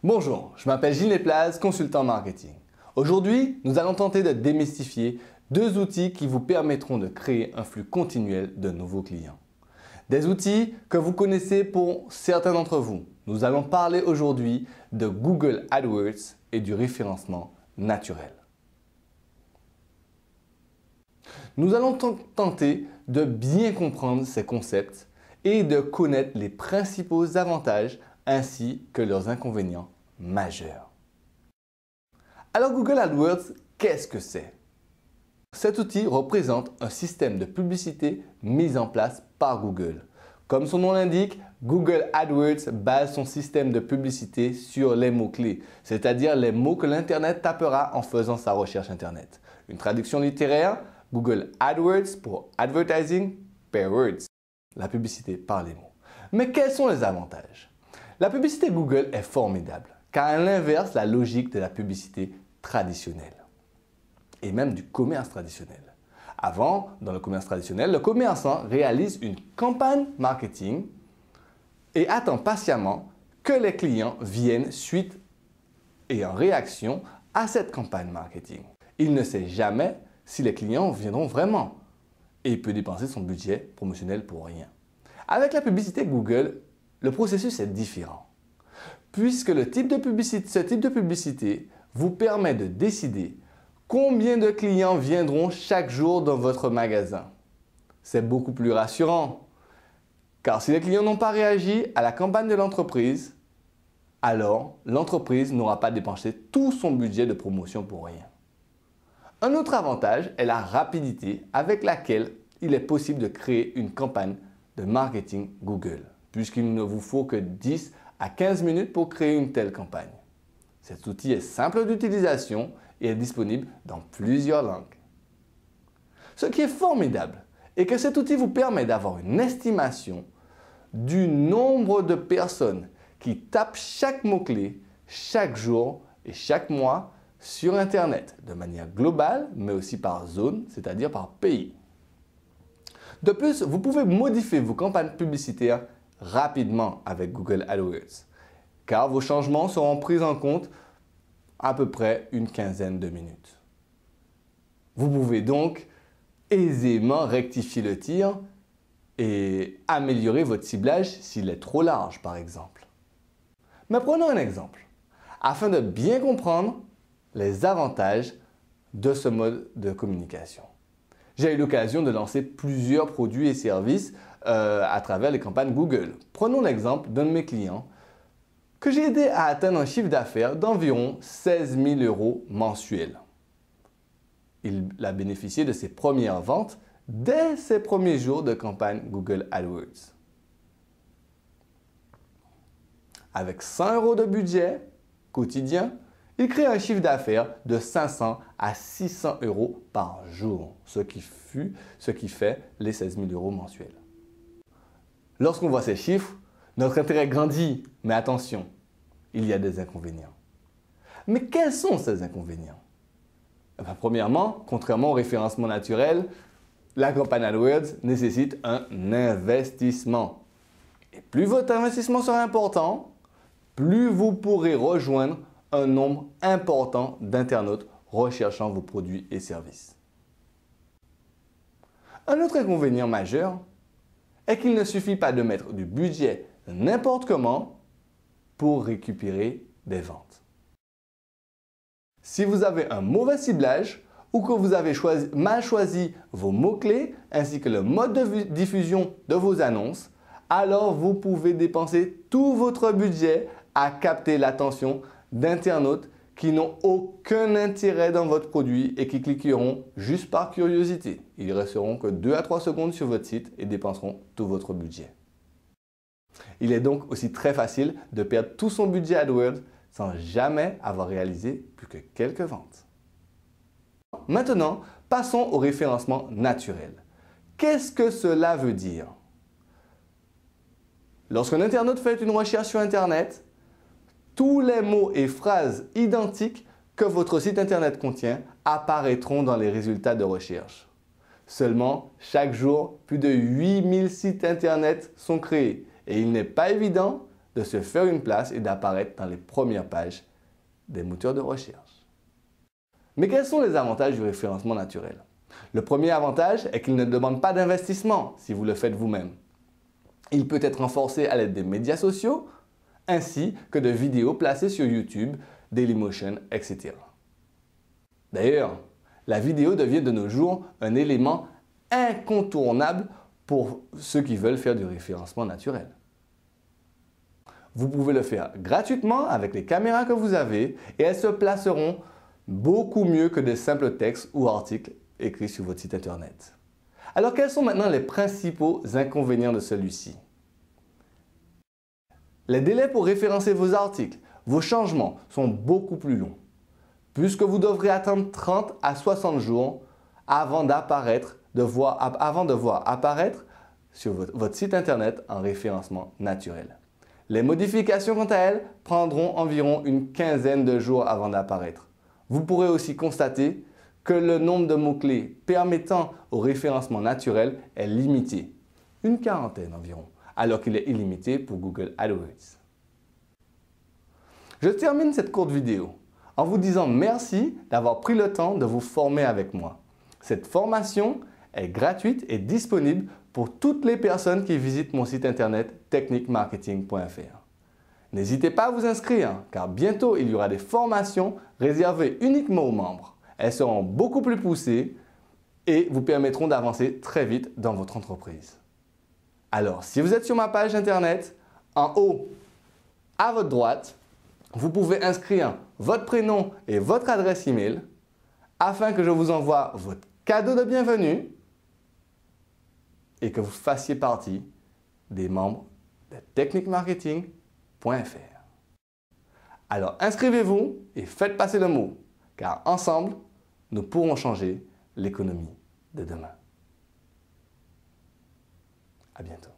Bonjour, je m'appelle Gilles Lesplaz, consultant marketing. Aujourd'hui, nous allons tenter de démystifier deux outils qui vous permettront de créer un flux continuel de nouveaux clients. Des outils que vous connaissez pour certains d'entre vous. Nous allons parler aujourd'hui de Google AdWords et du référencement naturel. Nous allons tenter de bien comprendre ces concepts et de connaître les principaux avantages ainsi que leurs inconvénients majeurs. Alors Google AdWords, qu'est-ce que c'est? Cet outil représente un système de publicité mis en place par Google. Comme son nom l'indique, Google AdWords base son système de publicité sur les mots-clés, c'est-à-dire les mots que l'Internet tapera en faisant sa recherche Internet. Une traduction littéraire, Google AdWords pour Advertising per Words, la publicité par les mots. Mais quels sont les avantages? La publicité Google est formidable car elle inverse la logique de la publicité traditionnelle et même du commerce traditionnel. Avant, dans le commerce traditionnel, le commerçant réalise une campagne marketing et attend patiemment que les clients viennent suite et en réaction à cette campagne marketing. Il ne sait jamais si les clients viendront vraiment et il peut dépenser son budget promotionnel pour rien. Avec la publicité Google, le processus est différent puisque ce type de publicité vous permet de décider combien de clients viendront chaque jour dans votre magasin. C'est beaucoup plus rassurant car si les clients n'ont pas réagi à la campagne de l'entreprise, alors l'entreprise n'aura pas dépensé tout son budget de promotion pour rien. Un autre avantage est la rapidité avec laquelle il est possible de créer une campagne de marketing Google, puisqu'il ne vous faut que 10 à 15 minutes pour créer une telle campagne. Cet outil est simple d'utilisation et est disponible dans plusieurs langues. Ce qui est formidable est que cet outil vous permet d'avoir une estimation du nombre de personnes qui tapent chaque mot-clé chaque jour et chaque mois sur Internet, de manière globale, mais aussi par zone, c'est-à-dire par pays. De plus, vous pouvez modifier vos campagnes publicitaires rapidement avec Google AdWords, car vos changements seront pris en compte à peu près une quinzaine de minutes. Vous pouvez donc aisément rectifier le tir et améliorer votre ciblage s'il est trop large, par exemple. Mais prenons un exemple, afin de bien comprendre les avantages de ce mode de communication. J'ai eu l'occasion de lancer plusieurs produits et services à travers les campagnes Google. Prenons l'exemple d'un de mes clients que j'ai aidé à atteindre un chiffre d'affaires d'environ 16 000 € mensuels. Il a bénéficié de ses premières ventes dès ses premiers jours de campagne Google AdWords. Avec 100 € de budget quotidien, il crée un chiffre d'affaires de 500 à 600 € par jour, ce qui fait les 16 000 € mensuels. Lorsqu'on voit ces chiffres, notre intérêt grandit, mais attention, il y a des inconvénients. Mais quels sont ces inconvénients? Premièrement, contrairement au référencement naturel, la campagne AdWords nécessite un investissement. Et plus votre investissement sera important, plus vous pourrez rejoindre un nombre important d'internautes recherchant vos produits et services. Un autre inconvénient majeur est qu'il ne suffit pas de mettre du budget n'importe comment pour récupérer des ventes. Si vous avez un mauvais ciblage ou que vous avez mal choisi vos mots-clés ainsi que le mode de diffusion de vos annonces, alors vous pouvez dépenser tout votre budget à capter l'attention d'internautes qui n'ont aucun intérêt dans votre produit et qui cliqueront juste par curiosité. Ils resteront que 2 à 3 secondes sur votre site et dépenseront tout votre budget. Il est donc aussi très facile de perdre tout son budget AdWords sans jamais avoir réalisé plus que quelques ventes. Maintenant, passons au référencement naturel. Qu'est-ce que cela veut dire? Lorsqu'un internaute fait une recherche sur Internet, tous les mots et phrases identiques que votre site Internet contient apparaîtront dans les résultats de recherche. Seulement, chaque jour, plus de 8000 sites Internet sont créés et il n'est pas évident de se faire une place et d'apparaître dans les premières pages des moteurs de recherche. Mais quels sont les avantages du référencement naturel? Le premier avantage est qu'il ne demande pas d'investissement si vous le faites vous-même. Il peut être renforcé à l'aide des médias sociaux ainsi que de vidéos placées sur YouTube, Dailymotion, etc. D'ailleurs, la vidéo devient de nos jours un élément incontournable pour ceux qui veulent faire du référencement naturel. Vous pouvez le faire gratuitement avec les caméras que vous avez et elles se placeront beaucoup mieux que de simples textes ou articles écrits sur votre site internet. Alors quels sont maintenant les principaux inconvénients de celui-ci? Les délais pour référencer vos articles, vos changements sont beaucoup plus longs, puisque vous devrez attendre 30 à 60 jours avant de voir apparaître sur votre site internet un référencement naturel. Les modifications, quant à elles, prendront environ une quinzaine de jours avant d'apparaître. Vous pourrez aussi constater que le nombre de mots-clés permettant au référencement naturel est limité, une quarantaine environ, alors qu'il est illimité pour Google AdWords. Je termine cette courte vidéo en vous disant merci d'avoir pris le temps de vous former avec moi. Cette formation est gratuite et disponible pour toutes les personnes qui visitent mon site internet technicmarketing.fr. N'hésitez pas à vous inscrire car bientôt il y aura des formations réservées uniquement aux membres. Elles seront beaucoup plus poussées et vous permettront d'avancer très vite dans votre entreprise. Alors, si vous êtes sur ma page internet, en haut à votre droite, vous pouvez inscrire votre prénom et votre adresse email afin que je vous envoie votre cadeau de bienvenue et que vous fassiez partie des membres de technicmarketing.fr. Alors inscrivez-vous et faites passer le mot, car ensemble, nous pourrons changer l'économie de demain. À bientôt.